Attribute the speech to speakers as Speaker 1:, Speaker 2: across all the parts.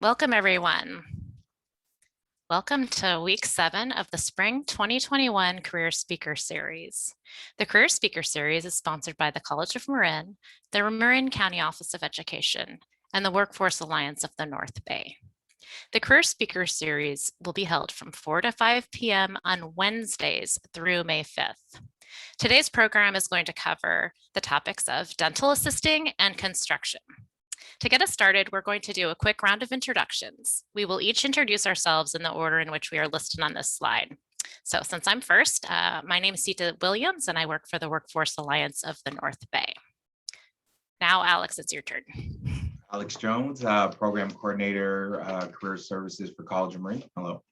Speaker 1: Welcome, everyone. Welcome to week 7 of the Spring 2021 Career Speaker Series. The Career Speaker Series is sponsored by the College of Marin, the Marin County Office of Education, and the Workforce Alliance of the North Bay. The Career Speaker Series will be held from 4 to 5 p.m. on Wednesdays through May 5th. Today's program is going to cover the topics of dental assisting and construction. To get us started, we're going to do a quick round of introductions. We will each introduce ourselves in the order in which we are listed on this slide. So since I'm first, my name is Sita Williams and I work for the Workforce Alliance of the North Bay. Now, Alex, it's your turn.
Speaker 2: Alex Jones, Program Coordinator, Career Services for College of Marin. Hello.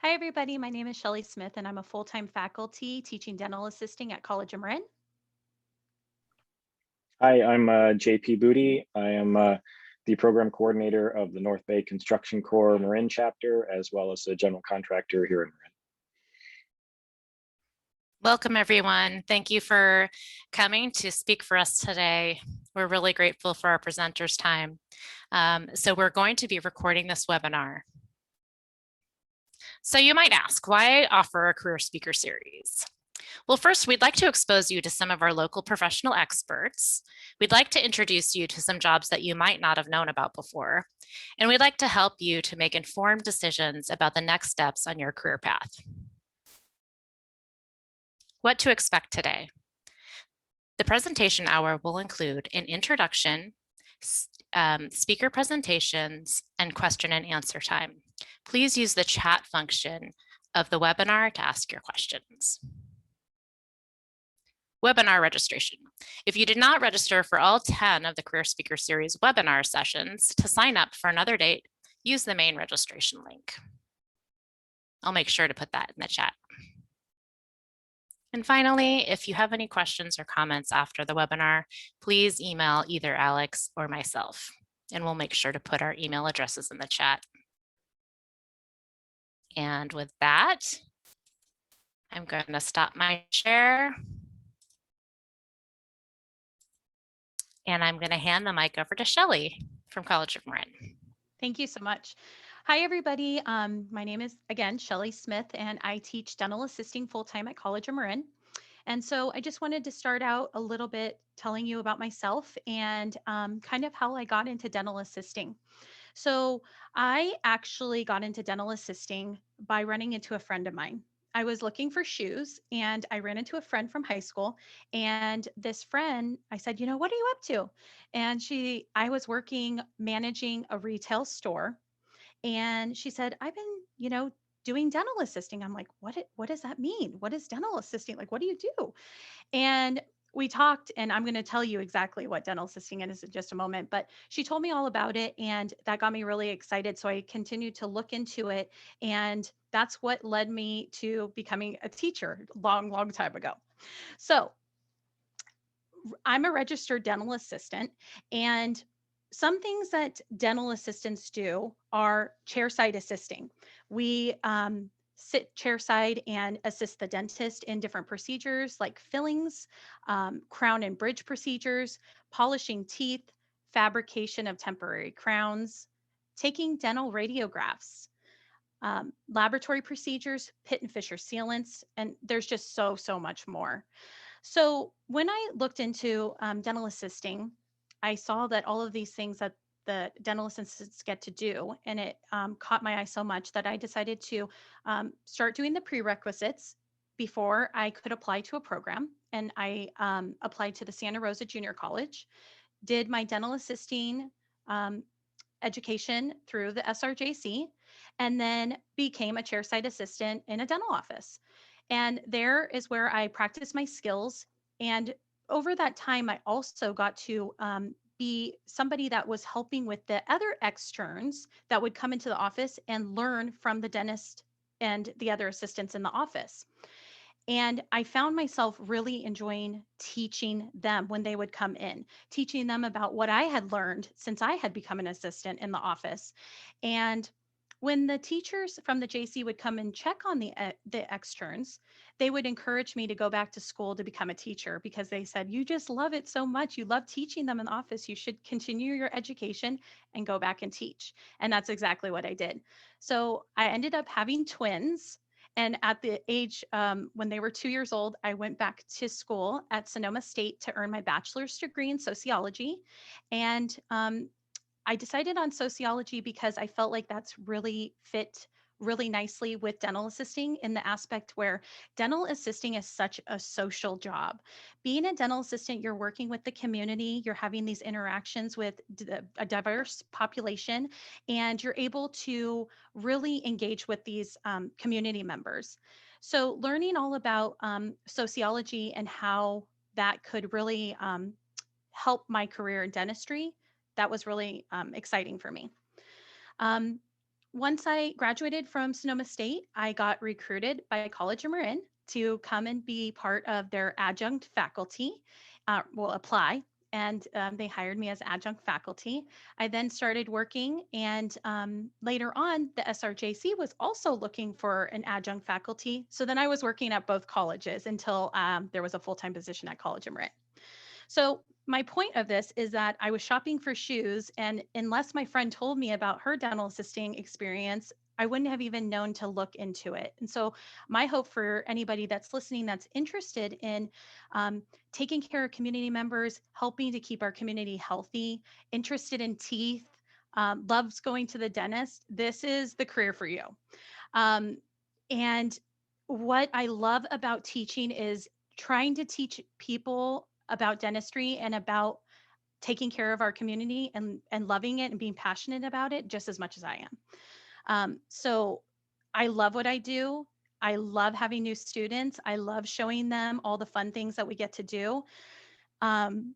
Speaker 3: Hi, everybody. My name is Shelly Smith, and I'm a full-time faculty teaching dental assisting at College of Marin.
Speaker 4: Hi, I'm JP Booty. I am the program coordinator of the North Bay Construction Corps Marin chapter, as well as a general contractor here in Marin.
Speaker 1: Welcome, everyone. Thank you for coming to speak for us today. We're really grateful for our presenters' time. So we're going to be recording this webinar. So you might ask, why offer a career speaker series? Well, first, we'd like to expose you to some of our local professional experts. We'd like to introduce you to some jobs that you might not have known about before. And we'd like to help you to make informed decisions about the next steps on your career path. What to expect today? The presentation hour will include an introduction, speaker presentations, and question and answer time. Please use the chat function of the webinar to ask your questions. Webinar registration. If you did not register for all 10 of the Career Speaker Series webinar sessions, to sign up for another date, use the main registration link. I'll make sure to put that in the chat. And finally, if you have any questions or comments after the webinar, please email either Alex or myself, and we'll make sure to put our email addresses in the chat. And with that, I'm going to stop my share. And I'm going to hand the mic over to Shelly from College of Marin.
Speaker 3: Thank you so much. Hi, everybody. My name is, again, Shelly Smith, and I teach dental assisting full-time at College of Marin. And so I just wanted to start out a little bit telling you about myself and kind of how I got into dental assisting. So I actually got into dental assisting by running into a friend of mine. I was looking for shoes and I ran into a friend from high school, and this friend, I said, what are you up to? And I was managing a retail store, and she said, I've been, doing dental assisting. I'm like, what does that mean? What is dental assisting? Like, what do you do? And we talked, and I'm going to tell you exactly what dental assisting is in just a moment, but she told me all about it, and that got me really excited. So I continued to look into it, and that's what led me to becoming a teacher long time ago. So I'm a registered dental assistant, and some things that dental assistants do are chairside assisting. We sit chairside and assist the dentist in different procedures like fillings, crown and bridge procedures, polishing teeth, fabrication of temporary crowns, taking dental radiographs, laboratory procedures, pit and fissure sealants, and there's just so much more. So when I looked into dental assisting, I saw that all of these things that the dental assistants get to do, and it caught my eye so much that I decided to start doing the prerequisites before I could apply to a program. And I applied to the Santa Rosa Junior College, did my dental assisting education through the SRJC, and then became a chairside assistant in a dental office. And there is where I practiced my skills. And over that time, I also got to be somebody that was helping with the other externs that would come into the office and learn from the dentist and the other assistants in the office. And I found myself really enjoying teaching them when they would come in, teaching them about what I had learned since I had become an assistant in the office. And When the teachers from the JC would come and check on the externs, they would encourage me to go back to school to become a teacher because they said, you just love it so much. You love teaching them in the office. You should continue your education and go back and teach. And that's exactly what I did. So I ended up having twins. And at the age when they were 2 years old, I went back to school at Sonoma State to earn my bachelor's degree in sociology. And I decided on sociology because I felt like that's really fit really nicely with dental assisting in the aspect where dental assisting is such a social job. Being a dental assistant, you're working with the community, you're having these interactions with a diverse population, and you're able to really engage with these community members. So, learning all about sociology and how that could really help my career in dentistry, that was really exciting for me. Um, Once I graduated from Sonoma State, I got recruited by College of Marin to come and be part of their adjunct faculty, apply. And they hired me as adjunct faculty. I then started working, and later on, the SRJC was also looking for an adjunct faculty. So then I was working at both colleges until there was a full time position at College of Marin. So my point of this is that I was shopping for shoes, and unless my friend told me about her dental assisting experience, I wouldn't have even known to look into it. And so my hope for anybody that's listening that's interested in taking care of community members, helping to keep our community healthy, interested in teeth, loves going to the dentist, this is the career for you. Um, and what I love about teaching is trying to teach people about dentistry and about taking care of our community and loving it and being passionate about it just as much as I am. So I love what I do. I love having new students. I love showing them all the fun things that we get to do. Um,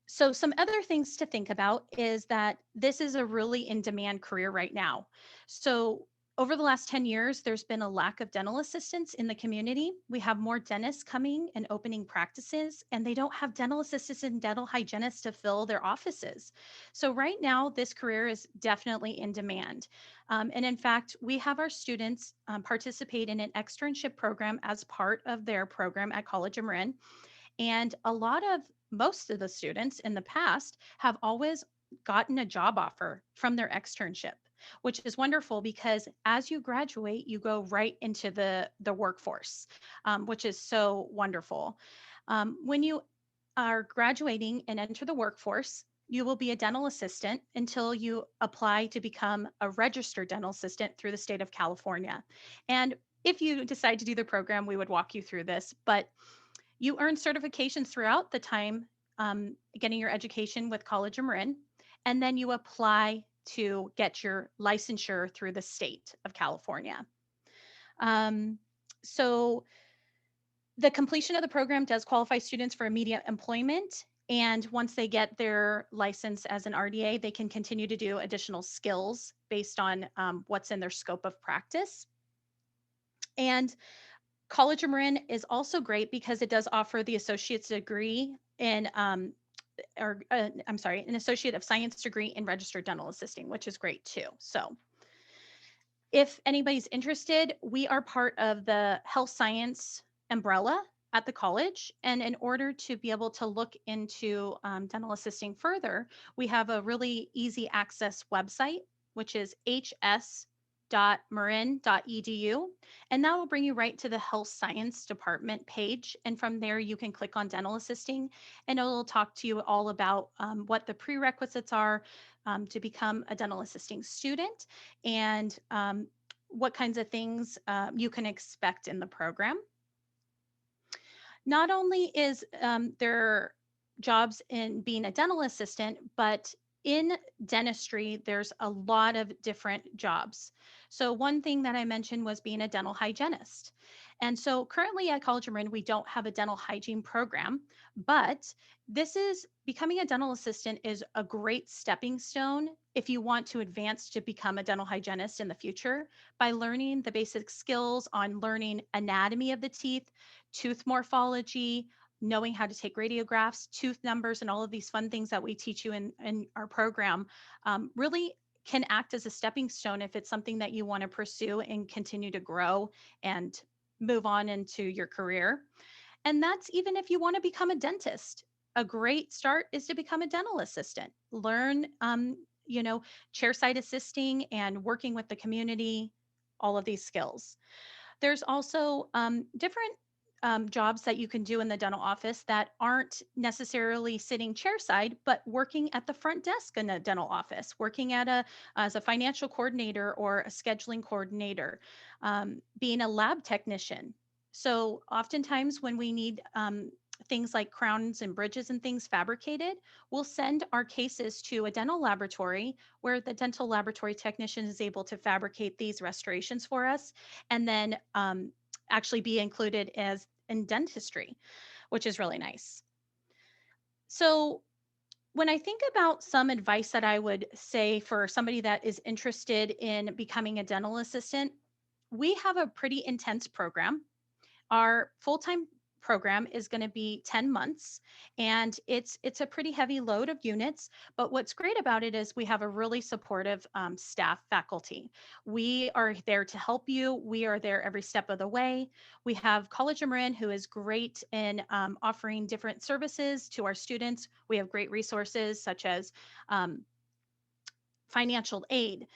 Speaker 3: so some other things to think about is that this is a really in demand career right now. So over the last 10 years, there's been a lack of dental assistants in the community. We have more dentists coming and opening practices, and they don't have dental assistants and dental hygienists to fill their offices. So right now, this career is definitely in demand. And in fact, we have our students participate in an externship program as part of their program at College of Marin. And most of the students in the past have always gotten a job offer from their externship, which is wonderful because as you graduate, you go right into the workforce, which is so wonderful. When you are graduating and enter the workforce, you will be a dental assistant until you apply to become a registered dental assistant through the state of California. And if you decide to do the program, we would walk you through this, but you earn certifications throughout the time getting your education with College of Marin, and then you apply to get your licensure through the state of California. Um, so the completion of the program does qualify students for immediate employment. And once they get their license as an RDA, they can continue to do additional skills based on what's in their scope of practice. And College of Marin is also great because it does offer the associate's degree in, I'm sorry, an associate of science degree in registered dental assisting, which is great too. So if anybody's interested, we are part of the health science umbrella at the college. And in order to be able to look into dental assisting further, we have a really easy access website, which is hs.marin.edu. And that will bring you right to the health science department page. And from there, you can click on dental assisting and it'll talk to you all about what the prerequisites are to become a dental assisting student and what kinds of things you can expect in the program. Not only is there jobs in being a dental assistant, but in dentistry, there's a lot of different jobs. So one thing that I mentioned was being a dental hygienist. And so currently at College of Marin, we don't have a dental hygiene program, but this is becoming a dental assistant is a great stepping stone if you want to advance to become a dental hygienist in the future by learning the basic skills on learning anatomy of the teeth, tooth morphology, knowing how to take radiographs, tooth numbers, and all of these fun things that we teach you in our program really can act as a stepping stone if it's something that you want to pursue and continue to grow and move on into your career. And that's even if you want to become a dentist. A great start is to become a dental assistant. Learn, you know, chairside assisting and working with the community, all of these skills. There's also different jobs that you can do in the dental office that aren't necessarily sitting chairside, but working at the front desk in a dental office, working at as a financial coordinator or a scheduling coordinator, being a lab technician. So oftentimes when we need things like crowns and bridges and things fabricated, we'll send our cases to a dental laboratory where the dental laboratory technician is able to fabricate these restorations for us and then actually be included as in dentistry, which is really nice. So when I think about some advice that I would say for somebody that is interested in becoming a dental assistant, we have a pretty intense program. Our full-time program is going to be 10 months, and it's a pretty heavy load of units. But what's great about it is we have a really supportive staff faculty. We are there to help you. We are there every step of the way. We have College of Marin, who is great in offering different services to our students. We have great resources such as um, financial aid,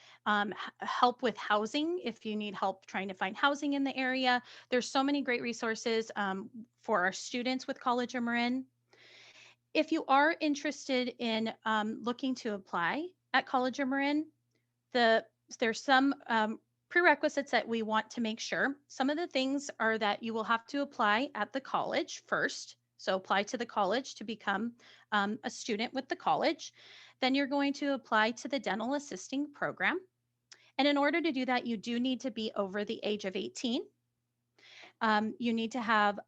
Speaker 3: help with housing if you need help trying to find housing in the area. There's so many great resources for our students with College of Marin. If you are interested in looking to apply at College of Marin, the there's some prerequisites that we want to make sure. Some of the things are that you will have to apply at the college first. So apply to the college to become a student with the college. Then you're going to apply to the dental assisting program. And in order to do that, you do need to be over the age of 18. You need to have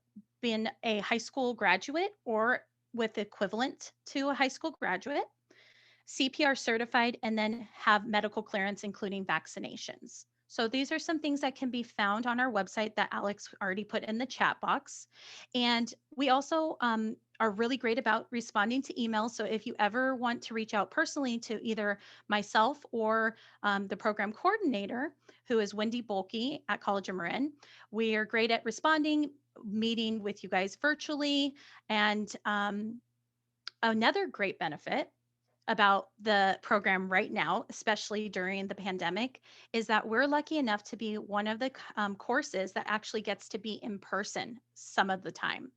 Speaker 3: been a high school graduate or with equivalent to a high school graduate, CPR certified, and then have medical clearance, including vaccinations. So these are some things that can be found on our website that Alex already put in the chat box. And we also are really great about responding to emails. So if you ever want to reach out personally to either myself or the program coordinator, who is Wendy Bolke at College of Marin, we are great at responding, meeting with you guys virtually. And another great benefit about the program right now, especially during the pandemic, is that we're lucky enough to be one of the courses that actually gets to be in person some of the time.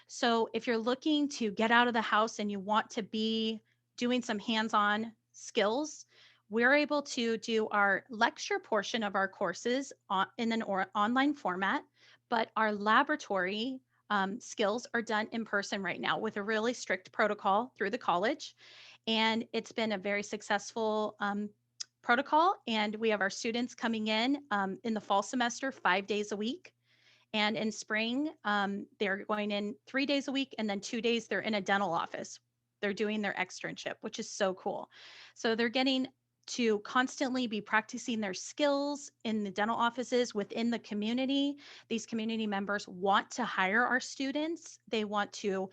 Speaker 3: So if you're looking to get out of the house and you want to be doing some hands-on skills, we're able to do our lecture portion of our courses in an online format, but our laboratory skills are done in person right now with a really strict protocol through the college. And it's been a very successful protocol. And we have our students coming in the fall semester 5 days a week. And in spring, they're going in 3 days a week, and then 2 days they're in a dental office. They're doing their externship, which is so cool. So they're getting to constantly be practicing their skills in the dental offices within the community. These community members want to hire our students. They want to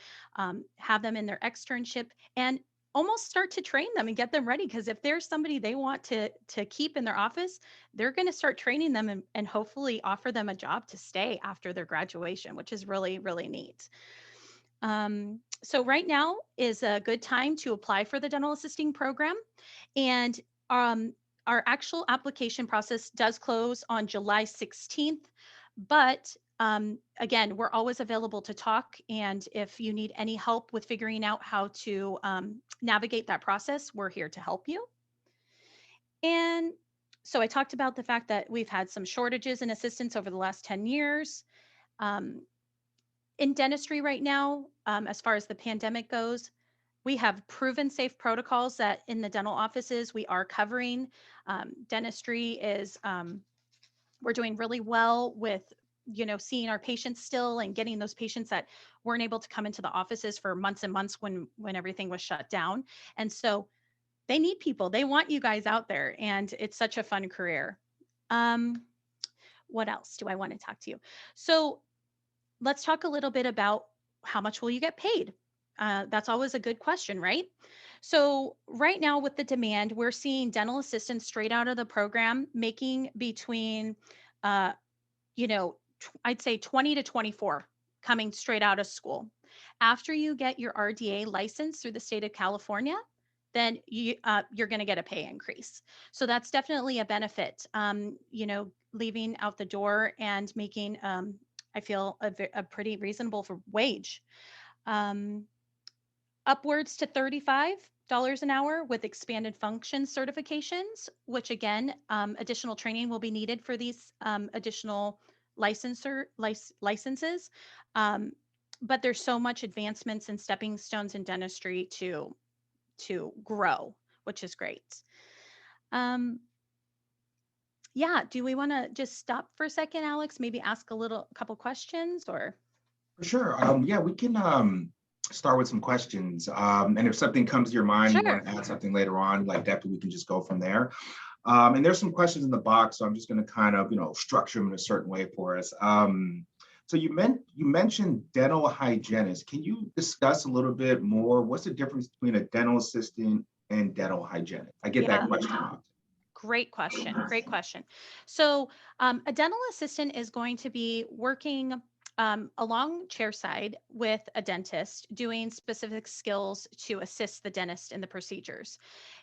Speaker 3: have them in their externship and almost start to train them and get them ready, because if there's somebody they want to keep in their office, they're going to start training them and hopefully offer them a job to stay after their graduation, which is really, really neat. So right now is a good time to apply for the dental assisting program. And our actual application process does close on July 16th, but again, we're always available to talk. And if you need any help with figuring out how to navigate that process, we're here to help you. And so I talked about the fact that we've had some shortages in assistants over the last 10 years. Um, in dentistry right now, as far as the pandemic goes, we have proven safe protocols that in the dental offices we are covering. Dentistry is, we're doing really well with, seeing our patients still and getting those patients that weren't able to come into the offices for months and months when everything was shut down. And so they need people. They want you guys out there, and it's such a fun career. What else do I want to talk to you? So let's talk a little bit about how much will you get paid? That's always a good question, right? So right now with the demand, we're seeing dental assistants straight out of the program making between, uh, I'd say 20 to 24 coming straight out of school. After you get your RDA license through the state of California, then you're going to get a pay increase. So that's definitely a benefit. Leaving out the door and making, I feel, a pretty reasonable for wage. Um, Upwards to $35 an hour with expanded function certifications, which again, additional training will be needed for these additional licenses. Um, but there's so much advancements and stepping stones in dentistry to grow, which is great. Yeah, do we want to just stop for a second, Alex? Maybe ask a couple questions or?
Speaker 2: For sure. Yeah, we can start with some questions. And if something comes to your mind, you
Speaker 3: Sure.
Speaker 2: want to add something later on, like definitely we can just go from there. And there's some questions in the box, so I'm just going to kind of, structure them in a certain way for us. So you mentioned dental hygienist. Can you discuss a little bit more? What's the difference between a dental assistant and dental hygienist? I get that
Speaker 3: Yeah.
Speaker 2: question often.
Speaker 3: Great question. Great question. So, a dental assistant is going to be working along chairside with a dentist, doing specific skills to assist the dentist in the procedures.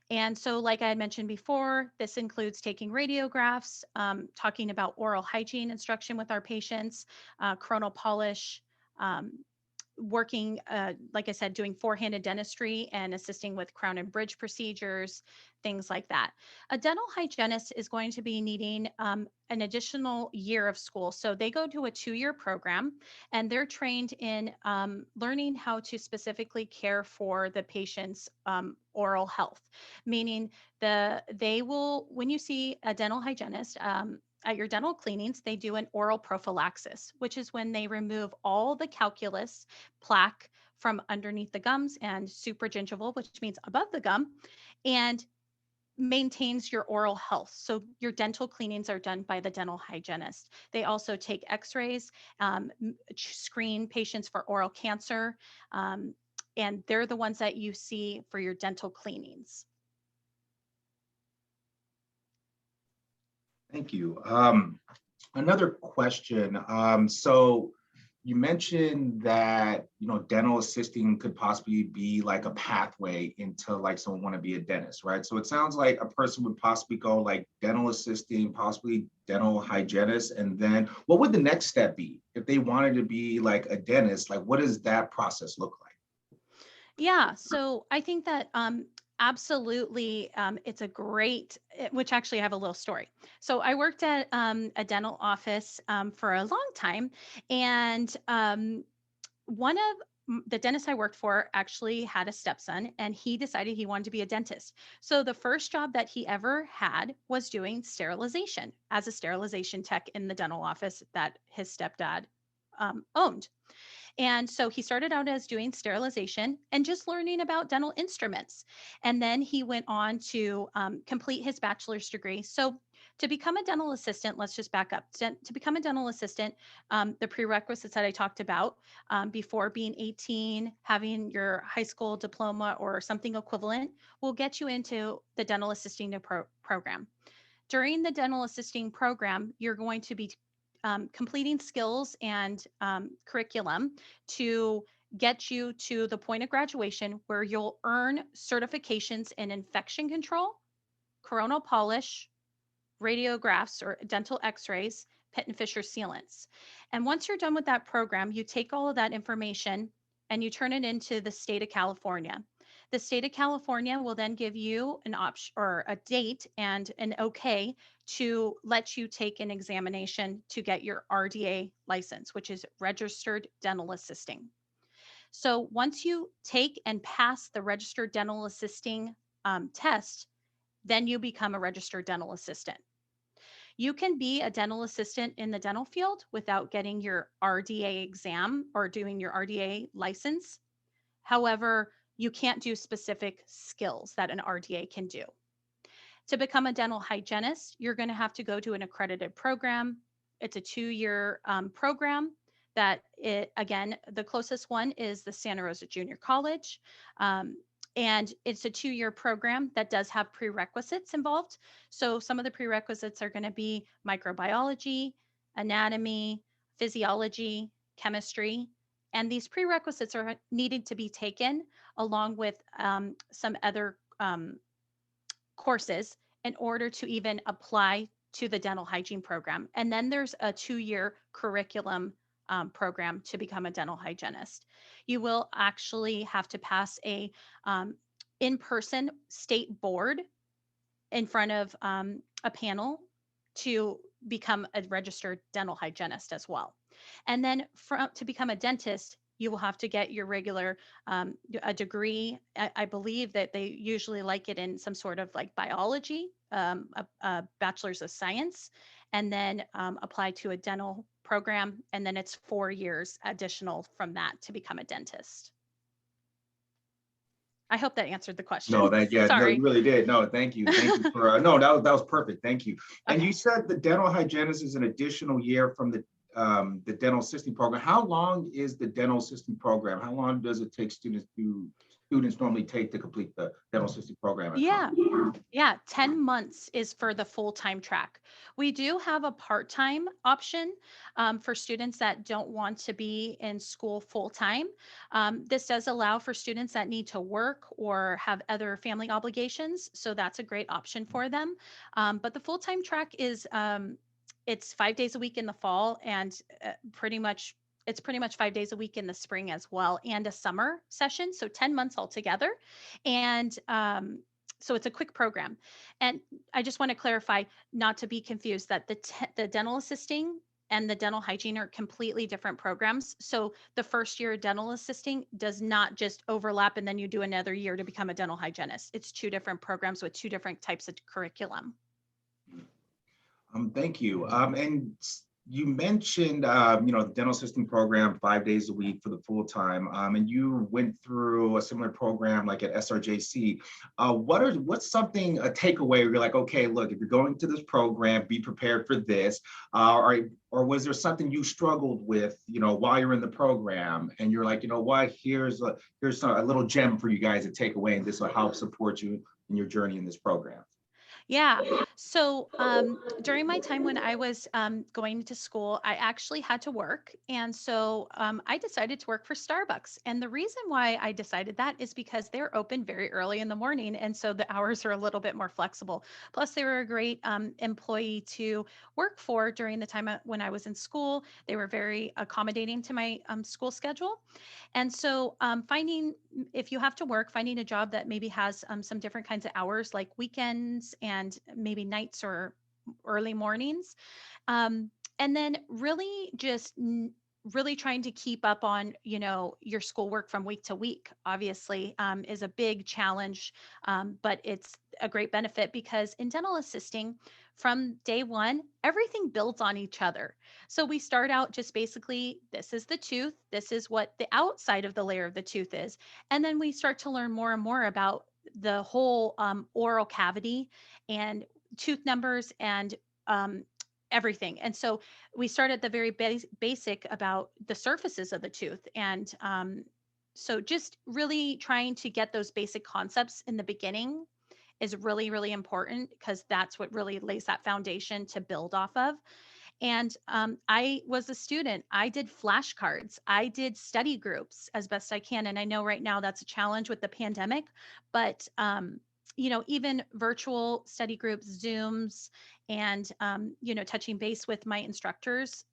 Speaker 3: And so, like I had mentioned before, this includes taking radiographs, talking about oral hygiene instruction with our patients, coronal polish. Um, Working, like I said, doing four-handed dentistry and assisting with crown and bridge procedures, things like that. A dental hygienist is going to be needing an additional year of school. So they go to a 2-year program and they're trained in learning how to specifically care for the patient's oral health, meaning when you see a dental hygienist, at your dental cleanings, they do an oral prophylaxis, which is when they remove all the calculus plaque from underneath the gums and supragingival, which means above the gum, and maintains your oral health. So your dental cleanings are done by the dental hygienist. They also take x-rays, screen patients for oral cancer, and they're the ones that you see for your dental cleanings.
Speaker 2: Thank you. Another question. So you mentioned that, dental assisting could possibly be like a pathway into like someone want to be a dentist, right? So it sounds like a person would possibly go like dental assisting, possibly dental hygienist. And then what would the next step be if they wanted to be like a dentist? Like, what does that process look like?
Speaker 3: Yeah, so I think that absolutely it's a which actually I have a little story. So I worked at a dental office for a long time, and one of the dentist I worked for actually had a stepson and he decided he wanted to be a dentist. So the first job that he ever had was doing sterilization as a sterilization tech in the dental office that his stepdad owned. And so he started out as doing sterilization and just learning about dental instruments. And then he went on to complete his bachelor's degree. So to become a dental assistant, let's just back up. To become a dental assistant, the prerequisites that I talked about before being 18, having your high school diploma or something equivalent will get you into the dental assisting program. During the dental assisting program, you're going to be completing skills and curriculum to get you to the point of graduation where you'll earn certifications in infection control, coronal polish, radiographs or dental x-rays, Pitt and Fisher sealants. And once you're done with that program, you take all of that information and you turn it into the state of California. The state of California will then give you an option or a date and an okay to let you take an examination to get your RDA license, which is registered dental assisting. So once you take and pass the registered dental assisting test, then you become a registered dental assistant. You can be a dental assistant in the dental field without getting your RDA exam or doing your RDA license. However, you can't do specific skills that an RDA can do. To become a dental hygienist, you're going to have to go to an accredited program. It's a 2-year program again, the closest one is the Santa Rosa Junior College. and it's a 2-year program that does have prerequisites involved. So some of the prerequisites are going to be microbiology, anatomy, physiology, chemistry. And these prerequisites are needed to be taken along with some other courses in order to even apply to the dental hygiene program. And then there's a 2-year curriculum program to become a dental hygienist. You will actually have to pass a in-person state board in front of a panel to become a registered dental hygienist as well. And then to become a dentist, you will have to get your regular a degree. I believe that they usually like it in some sort of like biology, a bachelor's of science, and then apply to a dental program. And then it's 4 years additional from that to become a dentist. I hope that answered the question.
Speaker 2: No, that, yeah, no,
Speaker 3: Sorry.
Speaker 2: you really did. No, thank you. Thank you for, no, that was perfect. Thank you. And
Speaker 3: Okay.
Speaker 2: you said the dental hygienist is an additional year from the dental assisting program. How long is the dental assisting program? How long does it take students normally take to complete the dental assisting program?
Speaker 3: Yeah, 10 months is for the full-time track. We do have a part-time option for students that don't want to be in school full-time. This does allow for students that need to work or have other family obligations, so that's a great option for them. But the full-time track is it's 5 days a week in the fall, and it's pretty much 5 days a week in the spring as well, and a summer session, so 10 months altogether. And so it's a quick program. And I just want to clarify, not to be confused, that the dental assisting and the dental hygiene are completely different programs. So the first year of dental assisting does not just overlap and then you do another year to become a dental hygienist. It's 2 different programs with 2 different types of curriculum.
Speaker 2: Thank you. And you mentioned, the dental assisting program 5 days a week for the full time, and you went through a similar program like at SRJC. What's something, a takeaway where you're like, okay, look, if you're going to this program, be prepared for this, or was there something you struggled with, while you're in the program, and you're like, you know what, here's a little gem for you guys to take away, and this will help support you in your journey in this program?
Speaker 3: Yeah. So during my time when I was going to school, I actually had to work. And so I decided to work for Starbucks. And the reason why I decided that is because they're open very early in the morning. And so the hours are a little bit more flexible. Plus, they were a great employee to work for during the time when I was in school. They were very accommodating to my school schedule. And so if you have to work, finding a job that maybe has some different kinds of hours like weekends and maybe nights or early mornings. And then really just really trying to keep up on, your schoolwork from week to week, obviously, is a big challenge. But it's a great benefit because in dental assisting, from day one, everything builds on each other. So we start out just basically, this is the tooth, this is what the outside of the layer of the tooth is. And then we start to learn more and more about the whole oral cavity and tooth numbers and everything. And so we start at the very basic about the surfaces of the tooth. And so just really trying to get those basic concepts in the beginning is really, really important because that's what really lays that foundation to build off of. And I was a student. I did flashcards. I did study groups as best I can. And I know right now that's a challenge with the pandemic, but even virtual study groups, Zooms, and touching base with my instructors.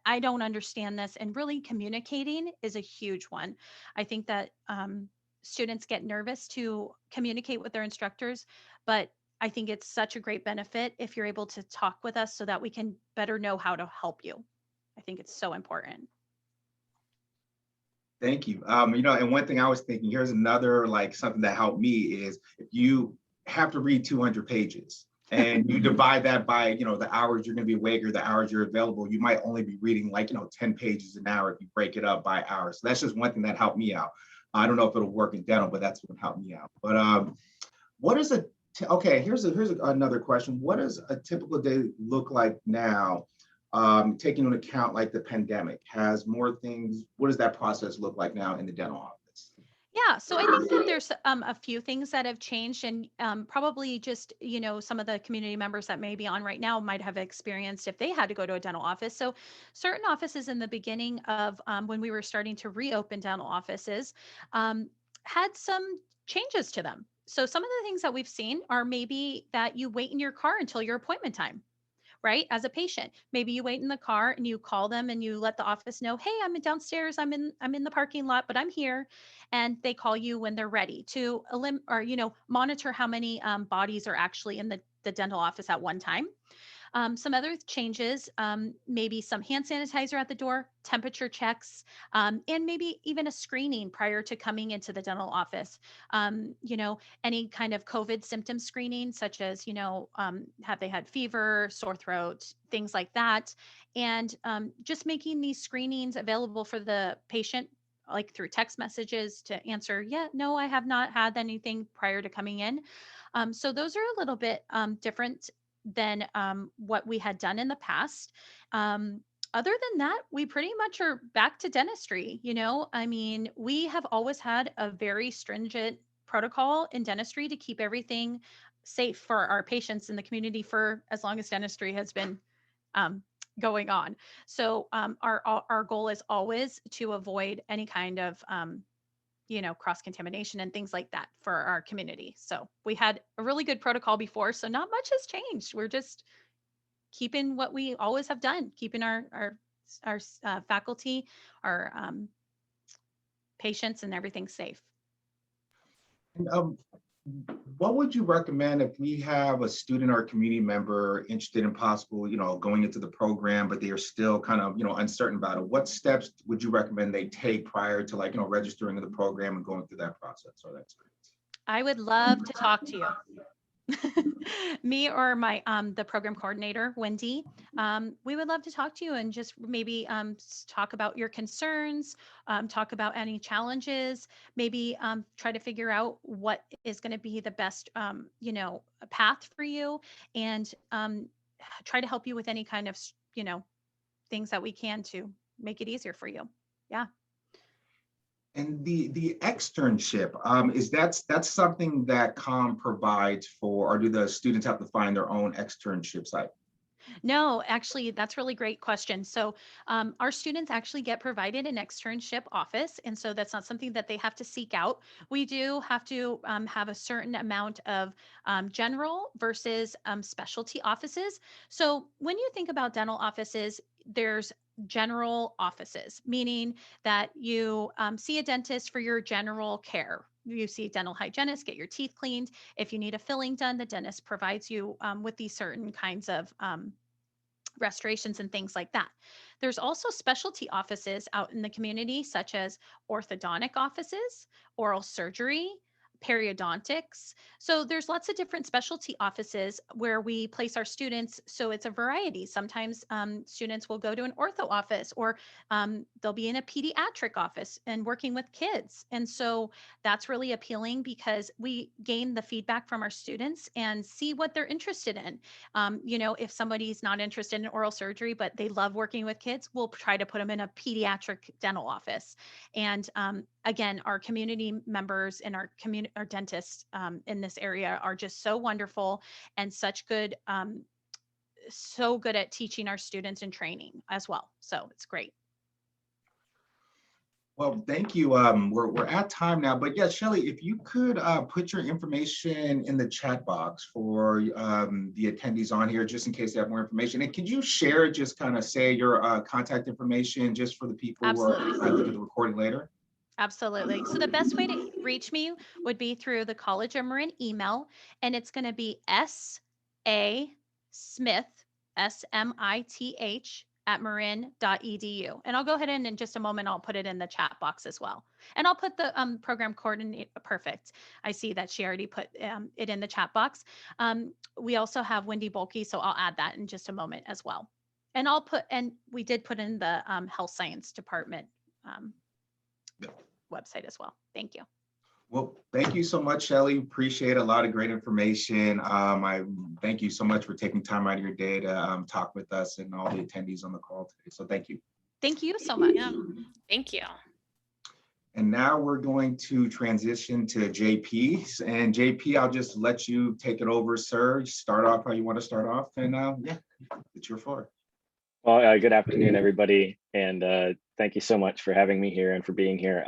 Speaker 3: I don't understand this, and really communicating is a huge one. I think that students get nervous to communicate with their instructors, but I think it's such a great benefit if you're able to talk with us so that we can better know how to help you. I think it's so important.
Speaker 2: Thank you. And one thing I was thinking, here's another, like, something that helped me is if you have to read 200 pages and you divide that by, the hours you're going to be awake or the hours you're available, you might only be reading 10 pages an hour if you break it up by hours. So that's just one thing that helped me out. I don't know if it'll work in dental, but that's what helped me out. But what is okay, here's another question. What does a typical day look like now? Taking into account like the pandemic has more things, what does that process look like now in the dental office?
Speaker 3: Yeah, so I think that there's a few things that have changed, and probably just, some of the community members that may be on right now might have experienced if they had to go to a dental office. So certain offices in the beginning of when we were starting to reopen dental offices um, had some changes to them. So some of the things that we've seen are maybe that you wait in your car until your appointment time, right? As a patient, maybe you wait in the car and you call them and you let the office know, "Hey, I'm downstairs. I'm in the parking lot, but I'm here." And they call you when they're ready to monitor how many bodies are actually in the dental office at one time. Some other changes, maybe some hand sanitizer at the door, temperature checks, and maybe even a screening prior to coming into the dental office. Any kind of COVID symptom screening, such as, have they had fever, sore throat, things like that. And just making these screenings available for the patient, like through text messages to answer, yeah, no, I have not had anything prior to coming in. So those are a little bit different than what we had done in the past. Other than that, we pretty much are back to dentistry. I mean, we have always had a very stringent protocol in dentistry to keep everything safe for our patients in the community for as long as dentistry has been um, going on. So our goal is always to avoid any kind of cross contamination and things like that for our community. So we had a really good protocol before, so not much has changed. We're just keeping what we always have done, keeping our faculty, our patients, and everything safe.
Speaker 2: And, what would you recommend if we have a student or a community member interested in possible, going into the program, but they are still kind of, uncertain about it? What steps would you recommend they take prior to registering in the program and going through that process or that experience?
Speaker 3: I would love to talk to you. Me or my the program coordinator, Wendy. We would love to talk to you and just maybe talk about your concerns, talk about any challenges, maybe try to figure out what is going to be the best path for you, and try to help you with any kind of things that we can to make it easier for you. Yeah.
Speaker 2: And the externship, is that's something that COM provides for, or do the students have to find their own externship site?
Speaker 3: No, actually, that's a really great question. So, our students actually get provided an externship office, and so that's not something that they have to seek out. We do have to have a certain amount of general versus specialty offices. So, when you think about dental offices, there's general offices, meaning that you see a dentist for your general care. You see a dental hygienist, get your teeth cleaned. If you need a filling done, the dentist provides you with these certain kinds of restorations and things like that. There's also specialty offices out in the community, such as orthodontic offices, oral surgery, periodontics. So there's lots of different specialty offices where we place our students. So it's a variety. Sometimes students will go to an ortho office, or they'll be in a pediatric office and working with kids. And so that's really appealing because we gain the feedback from our students and see what they're interested in. If somebody's not interested in oral surgery, but they love working with kids, we'll try to put them in a pediatric dental office. And again, our community members and our dentists in this area are just so wonderful and so good at teaching our students and training as well. So it's great.
Speaker 2: Well, thank you. We're at time now, but yeah, Shelley, if you could put your information in the chat box for the attendees on here, just in case they have more information. And could you share, just kind of say your contact information just for the people
Speaker 3: Absolutely.
Speaker 2: who are looking at the recording later?
Speaker 3: Absolutely. So the best way to reach me would be through the College of Marin email, and it's going to be S.A. Smith, SMITH, at marin.edu. And I'll go ahead and in just a moment, I'll put it in the chat box as well. And I'll put the program coordinator, perfect. I see that she already put it in the chat box. We also have Wendy Bulkey, so I'll add that in just a moment as well. And we did put in the health science department website as well. Thank you.
Speaker 2: Well, thank you so much, Shelley. Appreciate a lot of great information. I thank you so much for taking time out of your day to talk with us and all the attendees on the call today. So thank you.
Speaker 3: Thank you so much.
Speaker 1: Yeah, thank you.
Speaker 2: And now we're going to transition to JP. And JP, I'll just let you take it over, sir. Start off how you want to start off. And yeah, it's your floor.
Speaker 4: Well, good afternoon, everybody. And thank you so much for having me here and for being here.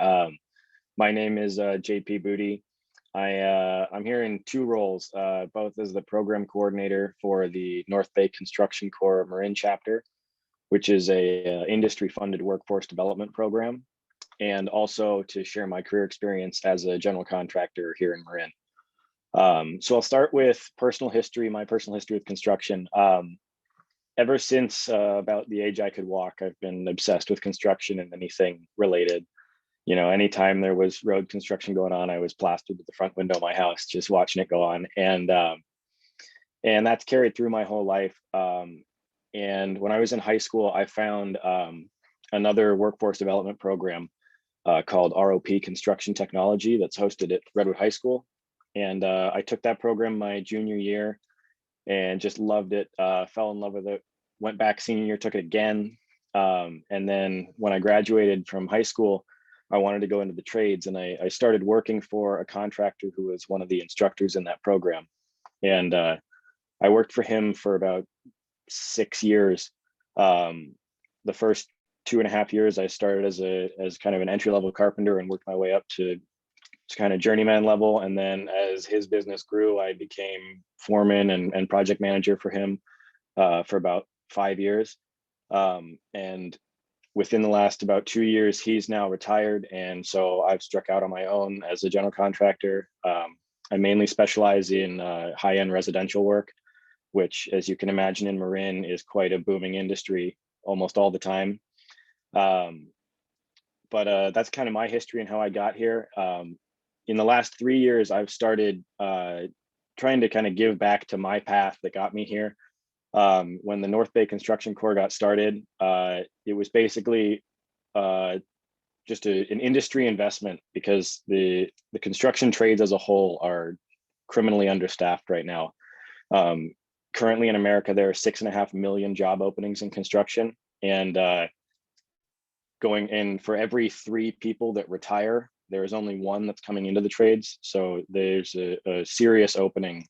Speaker 4: My name is JP Booty. I'm here in two roles, both as the program coordinator for the North Bay Construction Corps Marin chapter, which is a industry-funded workforce development program, and also to share my career experience as a general contractor here in Marin. So I'll start with personal history, my personal history with construction. Ever since about the age I could walk, I've been obsessed with construction and anything related. You know, anytime there was road construction going on, I was plastered to the front window of my house, just watching it go on. And that's carried through my whole life. And when I was in high school, I found another workforce development program called ROP Construction Technology that's hosted at Redwood High School. And I took that program my junior year and just loved it, fell in love with it, went back senior year, took it again. And then when I graduated from high school, I wanted to go into the trades, and I started working for a contractor who was one of the instructors in that program. And I worked for him for about 6 years. The first 2.5 years, I started as kind of an entry-level carpenter and worked my way up to kind of journeyman level. And then as his business grew, I became foreman and project manager for him for about 5 years. And within the last about 2 years, he's now retired. And so I've struck out on my own as a general contractor. I mainly specialize in high-end residential work, which, as you can imagine, in Marin is quite a booming industry almost all the time. But that's kind of my history and how I got here. In the last 3 years, I've started trying to kind of give back to my path that got me here. When the North Bay Construction Corps got started, it was basically just an industry investment, because the construction trades as a whole are criminally understaffed right now. Currently in America, there are 6.5 million job openings in construction, and going in for every 3 people that retire, there is only 1 that's coming into the trades. So there's a serious opening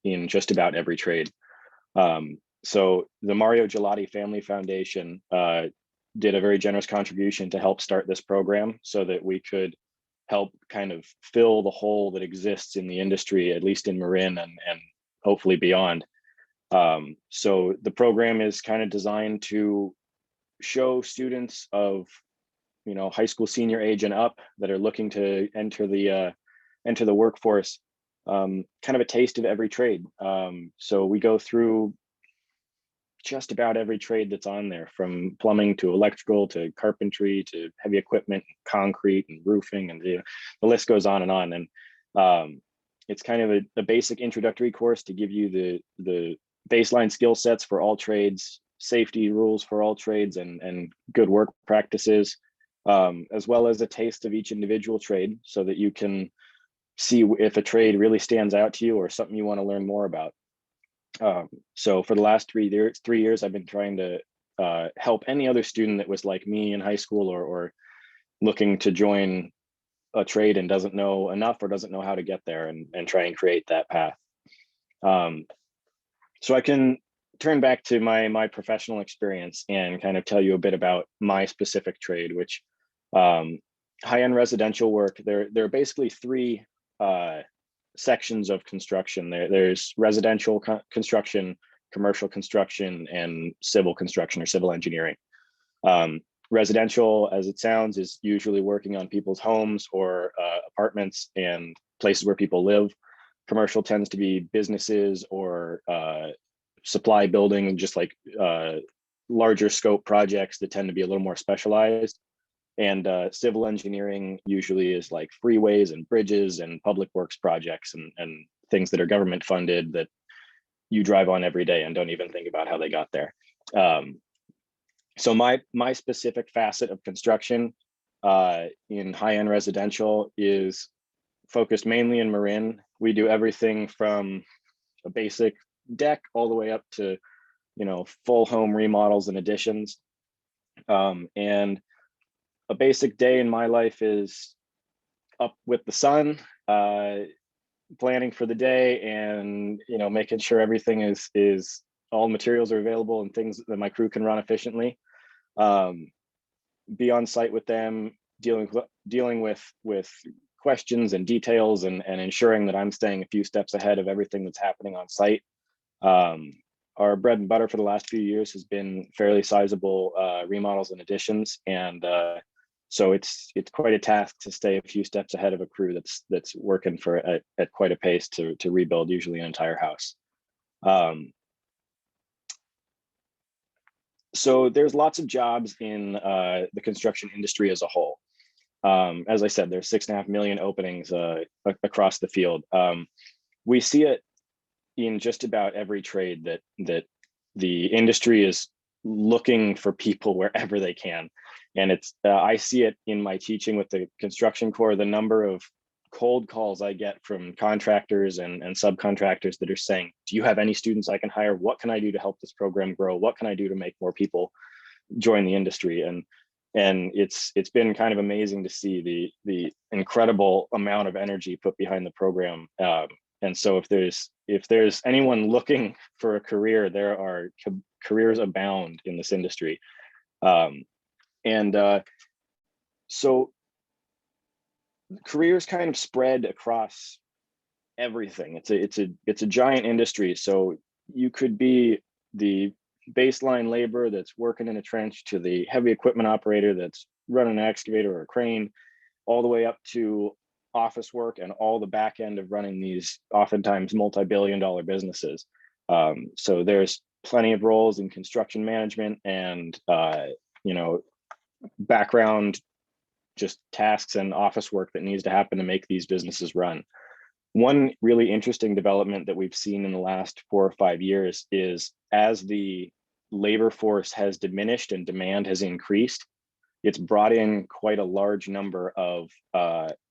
Speaker 4: in just about every trade. So the Mario Gelati Family Foundation did a very generous contribution to help start this program so that we could help kind of fill the hole that exists in the industry, at least in Marin and hopefully beyond. So the program is kind of designed to show students of, you know, high school senior age and up that are looking to enter the workforce, kind of a taste of every trade. So we go through just about every trade that's on there, from plumbing to electrical to carpentry to heavy equipment, concrete and roofing, and the list goes on. And it's kind of a basic introductory course to give you the baseline skill sets for all trades, safety rules for all trades, and good work practices, as well as a taste of each individual trade, so that you can see if a trade really stands out to you or something you want to learn more about. So for the last 3 years, I've been trying to help any other student that was like me in high school or looking to join a trade and doesn't know enough or doesn't know how to get there, and try and create that path. So I can turn back to my professional experience and kind of tell you a bit about my specific trade, which high-end residential work. There are basically 3 sections of construction. There's residential construction, commercial construction, and civil construction or civil engineering. Residential, as it sounds, is usually working on people's homes or apartments and places where people live. Commercial tends to be businesses or supply building, just like larger scope projects that tend to be a little more specialized. And civil engineering usually is like freeways and bridges and public works projects and things that are government funded that you drive on every day and don't even think about how they got there. So my specific facet of construction in high-end residential is focused mainly in Marin. We do everything from a basic deck all the way up to, you know, full home remodels and additions. And a basic day in my life is up with the sun, planning for the day, and making sure everything is all materials are available and things that my crew can run efficiently. Be on site with them, dealing with questions and details, and ensuring that I'm staying a few steps ahead of everything that's happening on site. Our bread and butter for the last few years has been fairly sizable remodels and additions, and so it's quite a task to stay a few steps ahead of a crew that's working at quite a pace to rebuild usually an entire house. So there's lots of jobs in the construction industry as a whole. As I said, there's 6.5 million openings across the field. We see it in just about every trade that the industry is looking for people wherever they can. And it's I see it in my teaching with the construction corps, the number of cold calls I get from contractors and subcontractors that are saying, do you have any students I can hire? What can I do to help this program grow? What can I do to make more people join the industry? And it's been kind of amazing to see the incredible amount of energy put behind the program. And so if there's anyone looking for a career, there are careers abound in this industry. So careers kind of spread across everything. It's a giant industry. So you could be the baseline labor that's working in a trench, to the heavy equipment operator that's running an excavator or a crane, all the way up to office work and all the back end of running these oftentimes multi-billion-dollar businesses. So there's plenty of roles in construction management and background just tasks and office work that needs to happen to make these businesses run. One really interesting development that we've seen in the last 4 or 5 years is, as the labor force has diminished and demand has increased, it's brought in quite a large number of